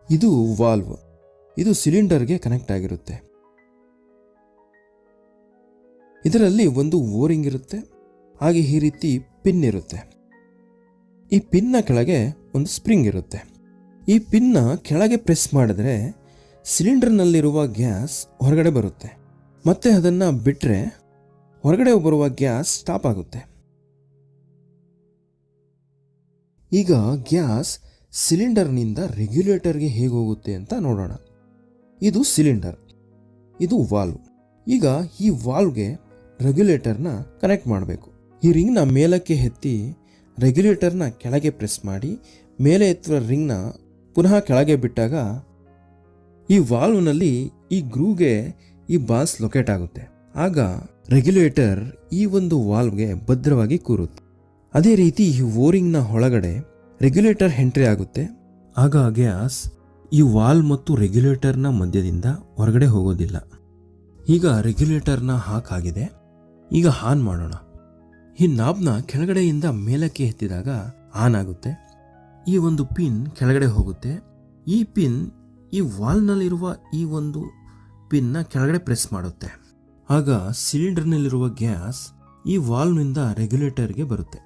ಇದು ವಾಲ್ವ್. ಇದು ಸಿಲಿಂಡರ್ಗೆ ಕನೆಕ್ಟ್ ಆಗಿರುತ್ತೆ. ಇದರಲ್ಲಿ ಒಂದು ಓರಿಂಗ್ ಇರುತ್ತೆ, ಹಾಗೆ ಈ ರೀತಿ ಪಿನ್ ಇರುತ್ತೆ. ಈ ಪಿನ್ನ ಕೆಳಗೆ ಒಂದು ಸ್ಪ್ರಿಂಗ್ ಇರುತ್ತೆ. ಈ ಪಿನ್ನ ಕೆಳಗೆ ಪ್ರೆಸ್ ಮಾಡಿದ್ರೆ ಸಿಲಿಂಡರ್ನಲ್ಲಿರುವ ಗ್ಯಾಸ್ ಹೊರಗಡೆ ಬರುತ್ತೆ. ಮತ್ತೆ ಅದನ್ನು ಬಿಟ್ಟರೆ ಹೊರಗಡೆ ಬರುವ ಗ್ಯಾಸ್ ಸ್ಟಾಪ್ ಆಗುತ್ತೆ. ಈಗ ಗ್ಯಾಸ್ ಸಿಲಿಂಡರ್ನಿಂದ ರೆಗ್ಯುಲೇಟರ್ಗೆ ಹೇಗೆ ಹೋಗುತ್ತೆ ಅಂತ ನೋಡೋಣ. ಇದು ಸಿಲಿಂಡರ್, ಇದು ವಾಲ್ವ್. ಈಗ ಈ ವಾಲ್ವ್ಗೆ ರೆಗ್ಯುಲೇಟರ್ನ ಕನೆಕ್ಟ್ ಮಾಡಬೇಕು. ಈ ರಿಂಗ್ನ ಮೇಲಕ್ಕೆ ಎತ್ತಿ ರೆಗ್ಯುಲೇಟರ್ನ ಕೆಳಗೆ ಪ್ರೆಸ್ ಮಾಡಿ ಮೇಲೆ ಎತ್ತುವ ರಿಂಗ್ನ ಪುನಃ ಕೆಳಗೆ ಬಿಟ್ಟಾಗ ಈ ವಾಲ್ವ್ನಲ್ಲಿ ಈ ಗ್ರೂವ್ಗೆ ಈ ಬಾಲ್ಸ್ ಲೊಕೇಟ್ ಆಗುತ್ತೆ. ಆಗ ರೆಗ್ಯುಲೇಟರ್ ಈ ಒಂದು ವಾಲ್ವ್ಗೆ ಭದ್ರವಾಗಿ ಕೂರುತ್ತೆ. ಅದೇ ರೀತಿ ಈ ಓರಿಂಗ್ನ ಒಳಗಡೆ ರೆಗ್ಯುಲೇಟರ್ ಎಂಟ್ರಿ ಆಗುತ್ತೆ. ಆಗ ಗ್ಯಾಸ್ ಈ ವಾಲ್ವ್ ಮತ್ತು ರೆಗ್ಯುಲೇಟರ್ನ ಮಧ್ಯದಿಂದ ಹೊರಗಡೆ ಹೋಗೋದಿಲ್ಲ. ಈಗ ರೆಗ್ಯುಲೇಟರ್ನ ಹಾಕಾಗಿದೆ. ಈಗ ಆನ್ ಮಾಡೋಣ. ಈ ನಾಬ್ನ ಕೆಳಗಡೆಯಿಂದ ಮೇಲಕ್ಕೆ ಎತ್ತಿದಾಗ ಆನ್ ಆಗುತ್ತೆ. ಈ ಒಂದು ಪಿನ್ ಕೆಳಗಡೆ ಹೋಗುತ್ತೆ. ಈ ಪಿನ್ ಈ ವಾಲ್ನಲ್ಲಿರುವ ಈ ಒಂದು ಪಿನ್ನ ಕೆಳಗಡೆ ಪ್ರೆಸ್ ಮಾಡುತ್ತೆ. ಆಗ ಸಿಲಿಂಡರ್ನಲ್ಲಿರುವ ಗ್ಯಾಸ್ ಈ ವಾಲ್ವ್ನಿಂದ ರೆಗ್ಯುಲೇಟರ್ಗೆ ಬರುತ್ತೆ.